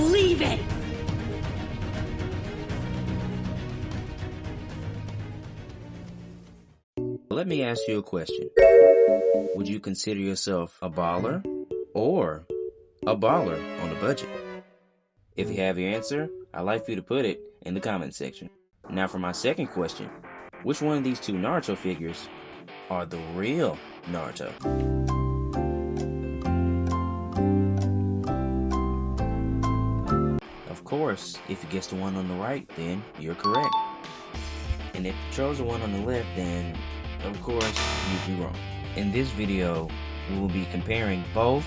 believe it! Let me ask you a question. Would you consider yourself a baller or a baller on a budget? If you have your answer, I'd like for you to put it in the comment section. Now for my second question, which one of these two Naruto figures are the real Naruto? Of course, if you guess the one on the right, then you're correct. And if you chose the one on the left, then of course you'd be wrong. In this video, we will be comparing both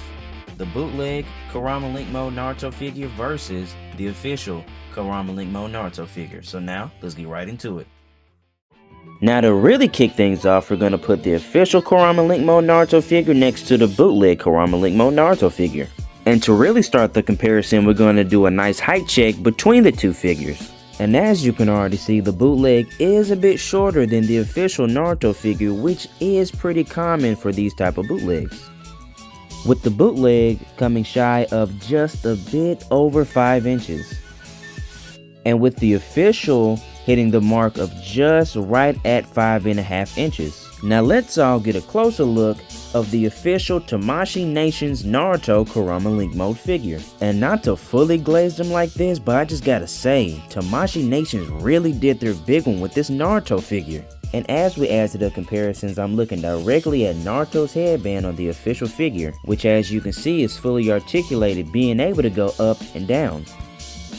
the bootleg Kurama Link Mode Naruto figure versus the official Kurama Link Mode Naruto figure. So now, let's get right into it. Now to really kick things off, we're going to put the official Kurama Link Mode Naruto figure next to the bootleg Kurama Link Mode Naruto figure. And to really start the comparison, we're going to do a nice height check between the two figures. And as you can already see, the bootleg is a bit shorter than the official Naruto figure, which is pretty common for these type of bootlegs. With the bootleg coming shy of just a bit over 5 inches. And with the official hitting the mark of just right at 5.5 inches. Now let's all get a closer look of the official Tamashii Nation's Naruto Kurama Link Mode figure. And not to fully glaze them like this, but I just gotta say, Tamashii Nations really did their big one with this Naruto figure. And as we add to the comparisons, I'm looking directly at Naruto's headband on the official figure, which as you can see is fully articulated, being able to go up and down.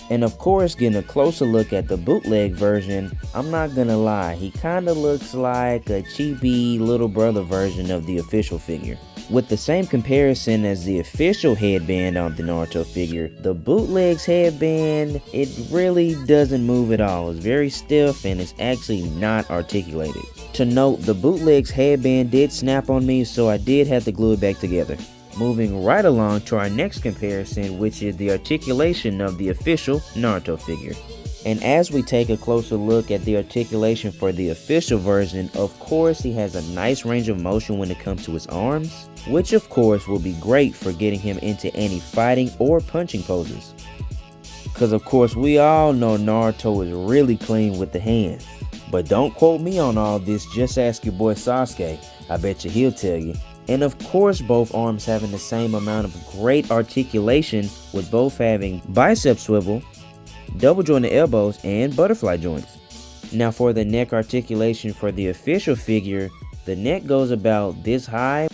And of course, getting a closer look at the bootleg version, I'm not gonna lie, he kinda looks like a chibi little brother version of the official figure. With the same comparison as the official headband on the Naruto figure, the bootleg's headband, it really doesn't move at all. It's very stiff and it's actually not articulated. To note, the bootleg's headband did snap on me, so I did have to glue it back together. Moving right along to our next comparison, which is the articulation of the official Naruto figure. And as we take a closer look at the articulation for the official version, of course he has a nice range of motion when it comes to his arms, which of course will be great for getting him into any fighting or punching poses. Cause of course we all know Naruto is really clean with the hands. But don't quote me on all this, just ask your boy Sasuke, I bet you he'll tell you. And of course both arms having the same amount of great articulation, with both having bicep swivel, double jointed elbows, and butterfly joints. Now for the neck articulation for the official figure, the neck goes about this high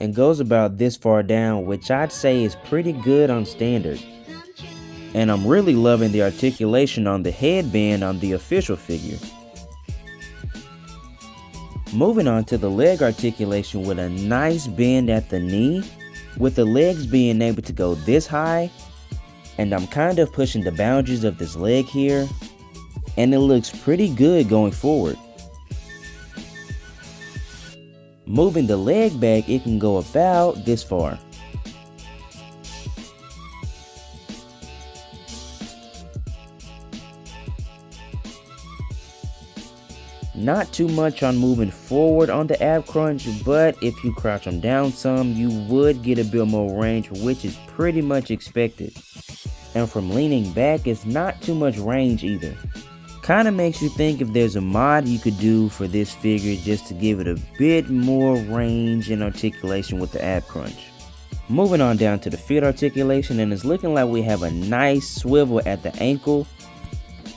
and goes about this far down, which I'd say is pretty good on standard. And I'm really loving the articulation on the headband on the official figure. Moving on to the leg articulation with a nice bend at the knee, with the legs being able to go this high, and I'm kind of pushing the boundaries of this leg here, and it looks pretty good going forward. Moving the leg back, it can go about this far. Not too much on moving forward on the ab crunch, but if you crouch them down some, you would get a bit more range, which is pretty much expected. And from leaning back, it's not too much range either. Kinda makes you think if there's a mod you could do for this figure just to give it a bit more range and articulation with the ab crunch. Moving on down to the feet articulation, and it's looking like we have a nice swivel at the ankle,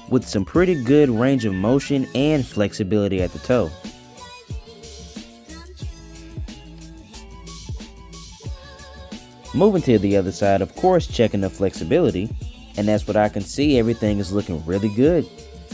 with some pretty good range of motion and flexibility at the toe. Moving to the other side, of course checking the flexibility, and that's what I can see, everything is looking really good.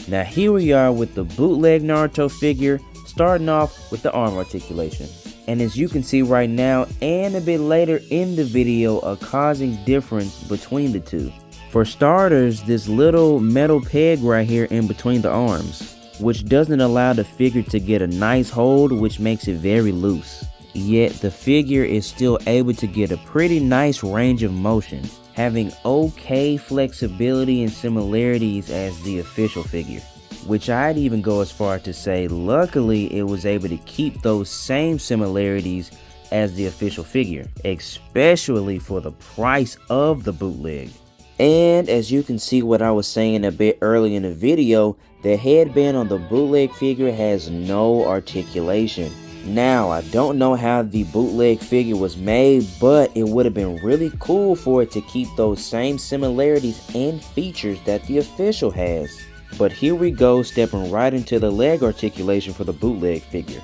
Now here we are with the bootleg Naruto figure, starting off with the arm articulation. And as you can see right now and a bit later in the video, a causing difference between the two. For starters, this little metal peg right here in between the arms, which doesn't allow the figure to get a nice hold, which makes it very loose. Yet the figure is still able to get a pretty nice range of motion, having okay flexibility and similarities as the official figure. Which I'd even go as far to say luckily it was able to keep those same similarities as the official figure, especially for the price of the bootleg. And as you can see what I was saying a bit early in the video, the headband on the bootleg figure has no articulation. Now, I don't know how the bootleg figure was made, but it would have been really cool for it to keep those same similarities and features that the official has. But here we go, stepping right into the leg articulation for the bootleg figure.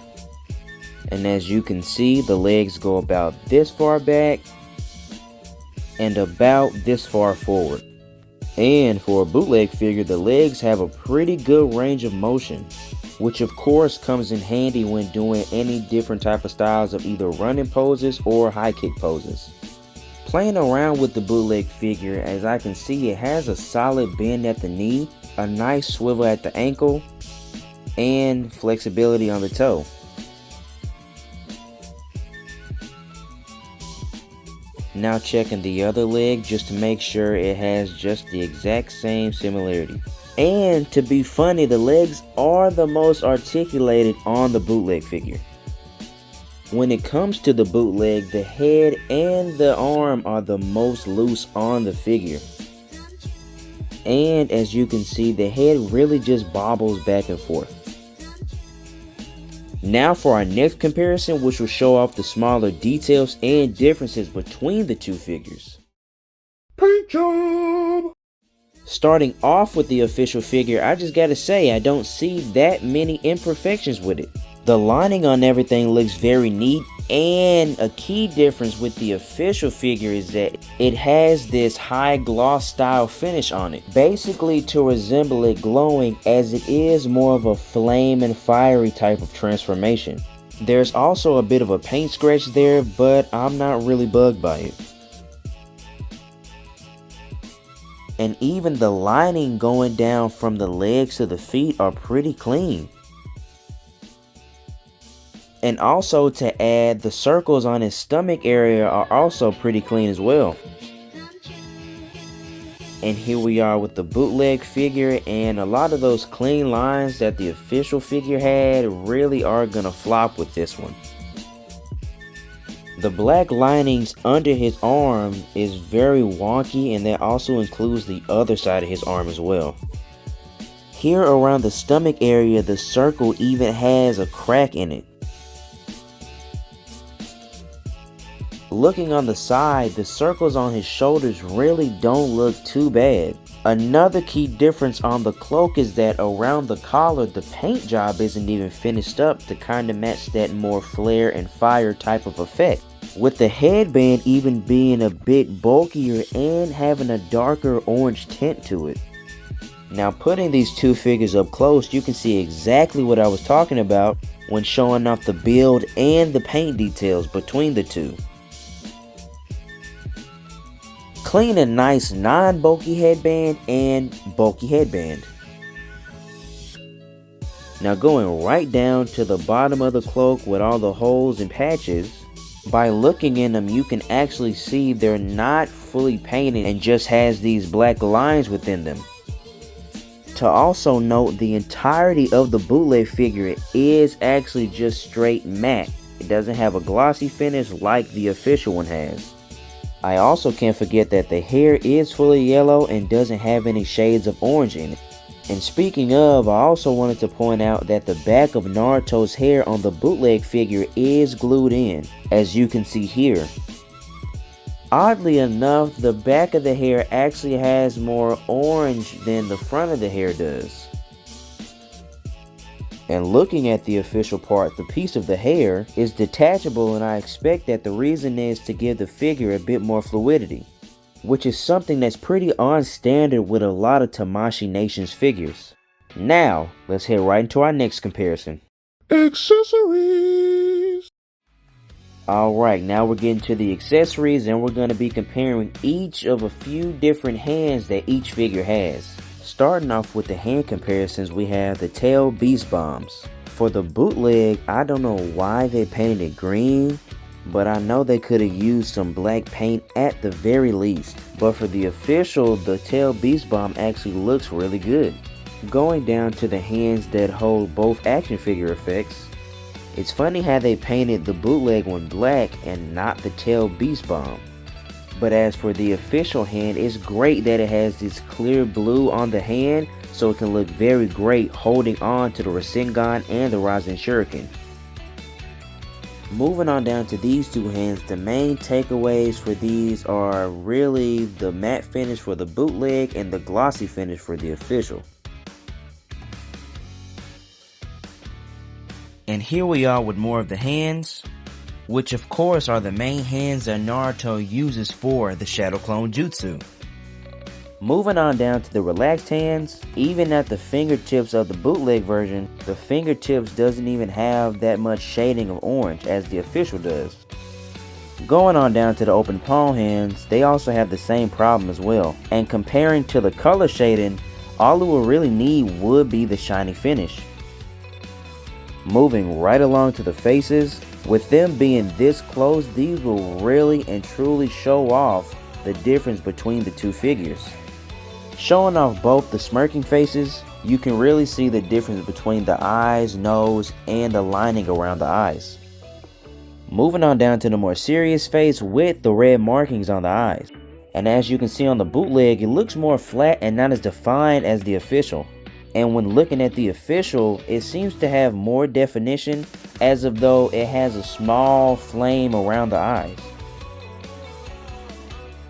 And as you can see, the legs go about this far back and about this far forward. And for a bootleg figure, the legs have a pretty good range of motion, which of course comes in handy when doing any different type of styles of either running poses or high kick poses. Playing around with the bootleg figure, as I can see, it has a solid bend at the knee, a nice swivel at the ankle, and flexibility on the toe. Now checking the other leg just to make sure it has just the exact same similarity. And to be funny, the legs are the most articulated on the bootleg figure. When it comes to the bootleg, the head and the arm are the most loose on the figure. And as you can see, the head really just bobbles back and forth. Now for our next comparison, which will show off the smaller details and differences between the two figures. Paint job! Starting off with the official figure, I just gotta say I don't see that many imperfections with it. The lining on everything looks very neat, and a key difference with the official figure is that it has this high gloss style finish on it, basically to resemble it glowing, as it is more of a flame and fiery type of transformation. There's also a bit of a paint scratch there, but I'm not really bugged by it. And even the lining going down from the legs to the feet are pretty clean. And also to add, the circles on his stomach area are also pretty clean as well. And here we are with the bootleg figure, and a lot of those clean lines that the official figure had really are gonna flop with this one. The black linings under his arm is very wonky, and that also includes the other side of his arm as well. Here around the stomach area, the circle even has a crack in it. Looking on the side, the circles on his shoulders really don't look too bad. Another key difference on the cloak is that around the collar, the paint job isn't even finished up to kind of match that more flare and fire type of effect, with the headband even being a bit bulkier and having a darker orange tint to it. Now putting these two figures up close, you can see exactly what I was talking about when showing off the build and the paint details between the two. Clean and nice non-bulky headband and bulky headband. Now going right down to the bottom of the cloak with all the holes and patches, by looking in them you can actually see they're not fully painted and just has these black lines within them. To also note, the entirety of the bootleg figure is actually just straight matte. It doesn't have a glossy finish like the official one has. I also can't forget that the hair is fully yellow and doesn't have any shades of orange in it. And speaking of, I also wanted to point out that the back of Naruto's hair on the bootleg figure is glued in, as you can see here. Oddly enough, the back of the hair actually has more orange than the front of the hair does. And looking at the official part, the piece of the hair is detachable, and I expect that the reason is to give the figure a bit more fluidity, which is something that's pretty on standard with a lot of Tamashii Nation's figures. Now, let's head right into our next comparison. Accessories! Alright, now we're getting to the accessories, and we're going to be comparing each of a few different hands that each figure has. Starting off with the hand comparisons, we have the tail beast bombs. For the bootleg, I don't know why they painted it green, but I know they could have used some black paint at the very least. But for the official, the tail beast bomb actually looks really good. Going down to the hands that hold both action figure effects, It's funny how they painted the bootleg one black and not the tail beast bomb. But as for the official hand, it's great that it has this clear blue on the hand, so it can look very great holding on to the Rasengan and the Rasen Shuriken. Moving on down to these two hands, the main takeaways for these are really the matte finish for the bootleg and the glossy finish for the official. And here we are with more of the hands, which of course are the main hands that Naruto uses for the Shadow Clone Jutsu. Moving on down to the relaxed hands, even at the fingertips of the bootleg version, the fingertips doesn't even have that much shading of orange as the official does. Going on down to the open palm hands, they also have the same problem as well. And comparing to the color shading, all it will really need would be the shiny finish. Moving right along to the faces, with them being this close, these will really and truly show off the difference between the two figures. Showing off both the smirking faces, you can really see the difference between the eyes, nose, and the lining around the eyes. Moving on down to the more serious face with the red markings on the eyes. And as you can see on the bootleg, it looks more flat and not as defined as the official. And when looking at the official, it seems to have more definition, as if though it has a small flame around the eyes.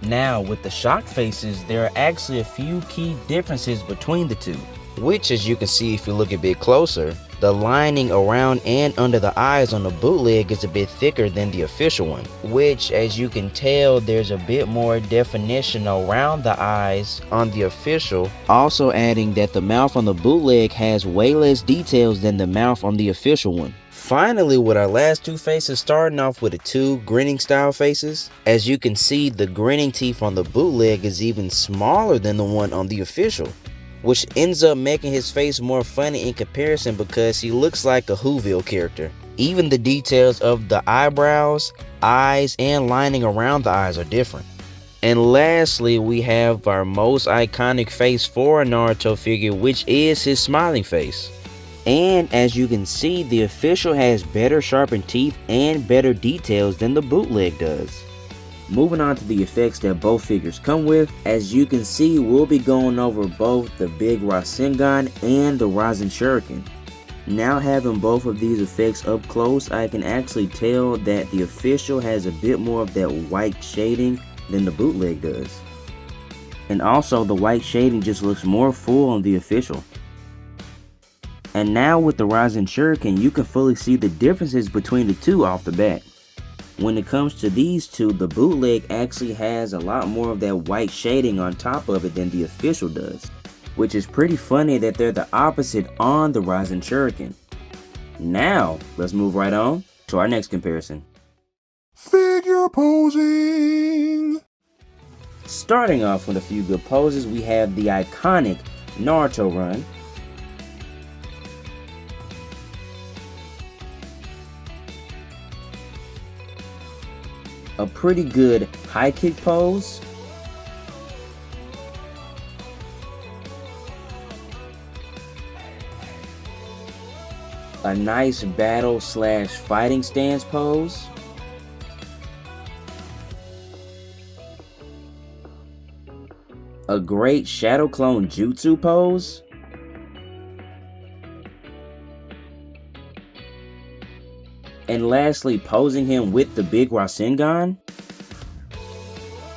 Now with the shock faces, there are actually a few key differences between the two, which as you can see if you look a bit closer, the lining around and under the eyes on the bootleg is a bit thicker than the official one, which as you can tell there's a bit more definition around the eyes on the official, also adding that the mouth on the bootleg has way less details than the mouth on the official one. Finally, with our last two faces, starting off with the two grinning style faces, as you can see the grinning teeth on the bootleg is even smaller than the one on the official, which ends up making his face more funny in comparison because he looks like a Whoville character. Even the details of the eyebrows, eyes, and lining around the eyes are different. And lastly, we have our most iconic face for a Naruto figure, which is his smiling face. And as you can see, the official has better sharpened teeth and better details than the bootleg does. Moving on to the effects that both figures come with, as you can see, we'll be going over both the big Rasengan and the Rasen Shuriken. Now having both of these effects up close, I can actually tell that the official has a bit more of that white shading than the bootleg does. And also the white shading just looks more full on the official. And now with the Rasen Shuriken, you can fully see the differences between the two off the bat. When it comes to these two, the bootleg actually has a lot more of that white shading on top of it than the official does, which is pretty funny that they're the opposite on the Rasen Shuriken. Now, let's move right on to our next comparison. Figure posing. Starting off with a few good poses, we have the iconic Naruto run, a pretty good high kick pose, a nice battle / fighting stance pose, a great Shadow Clone Jutsu pose, and lastly posing him with the big Rasengan,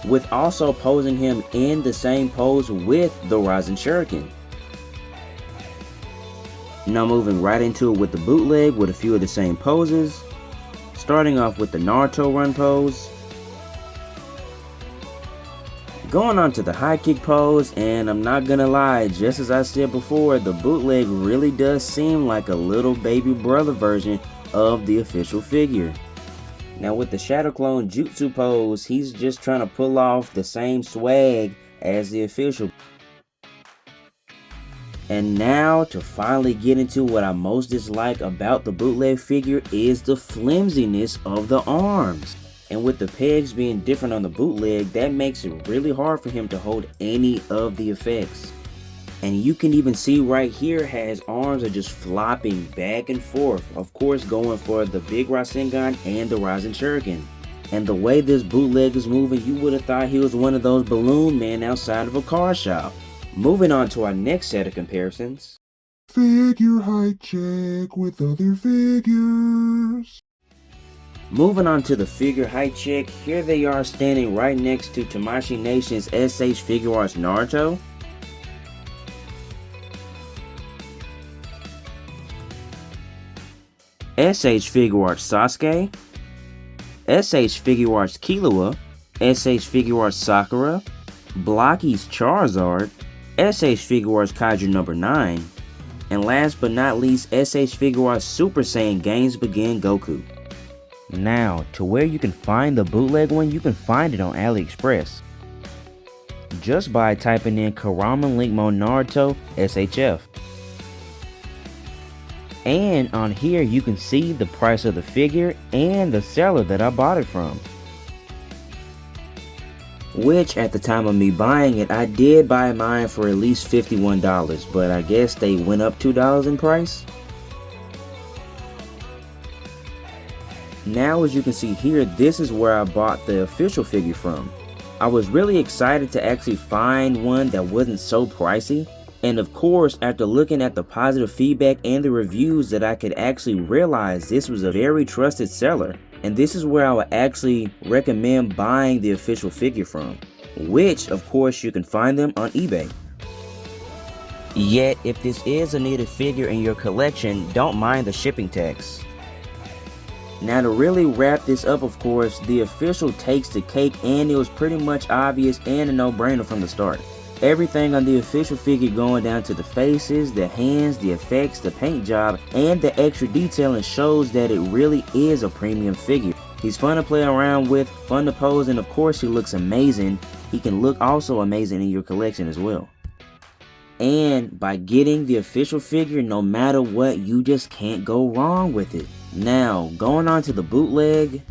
with also posing him in the same pose with the Rasen Shuriken. Now moving right into it with the bootleg with a few of the same poses, starting off with the Naruto run pose, going on to the high kick pose, and I'm not gonna lie, just as I said before, the bootleg really does seem like a little baby brother version of the official figure. Now with the Shadow Clone Jutsu pose, he's just trying to pull off the same swag as the official. And now to finally get into what I most dislike about the bootleg figure is the flimsiness of the arms. And with the pegs being different on the bootleg, that makes it really hard for him to hold any of the effects. And you can even see right here his arms are just flopping back and forth, of course going for the big Rasengan and the Rising Shuriken. And the way this bootleg is moving, you would have thought he was one of those balloon men outside of a car shop. Moving on to our next set of comparisons. Figure height check with other figures. Moving on to the figure height check, here they are standing right next to Tamashii Nation's SH Figuarts Naruto. SH Figuarts Sasuke, SH Figuarts Killua, SH Figuarts Sakura, Blocky's Charizard, SH Figuarts Kaiju number 9, and last but not least, SH Figuarts Super Saiyan Games Begin Goku. Now, to where you can find the bootleg one, you can find it on AliExpress. Just by typing in Kurama Link Mode Naruto SHF. And on here you can see the price of the figure and the seller that I bought it from. Which at the time of me buying it, I did buy mine for at least $51, but I guess they went up $2 in price. Now as you can see here, this is where I bought the official figure from. I was really excited to actually find one that wasn't so pricey. And of course, after looking at the positive feedback and the reviews, that I could actually realize this was a very trusted seller. And this is where I would actually recommend buying the official figure from. Which, of course, you can find them on eBay. Yet, if this is a needed figure in your collection, don't mind the shipping tax. Now to really wrap this up, of course, the official takes the cake, and it was pretty much obvious and a no-brainer from the start. Everything on the official figure, going down to the faces, the hands, the effects, the paint job, and the extra detailing, shows that it really is a premium figure. He's fun to play around with, fun to pose, and of course he looks amazing. He can look also amazing in your collection as well. And by getting the official figure, no matter what, you just can't go wrong with it. Now, going on to the bootleg,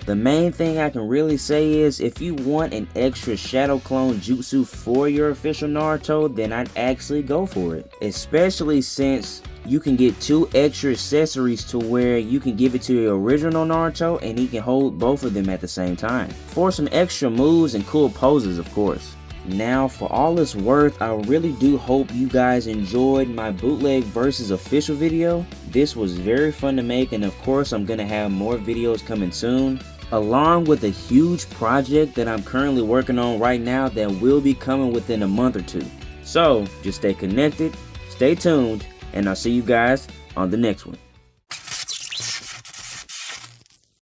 the main thing I can really say is, if you want an extra shadow clone jutsu for your official Naruto, then I'd actually go for it. Especially since you can get 2 extra accessories to where you can give it to your original Naruto and he can hold both of them at the same time. For some extra moves and cool poses, of course. Now, for all it's worth, I really do hope you guys enjoyed my bootleg versus official video. This was very fun to make, and of course I'm gonna have more videos coming soon, along with a huge project that I'm currently working on right now that will be coming within a month or 2. So just stay connected, stay tuned, and I'll see you guys on the next one.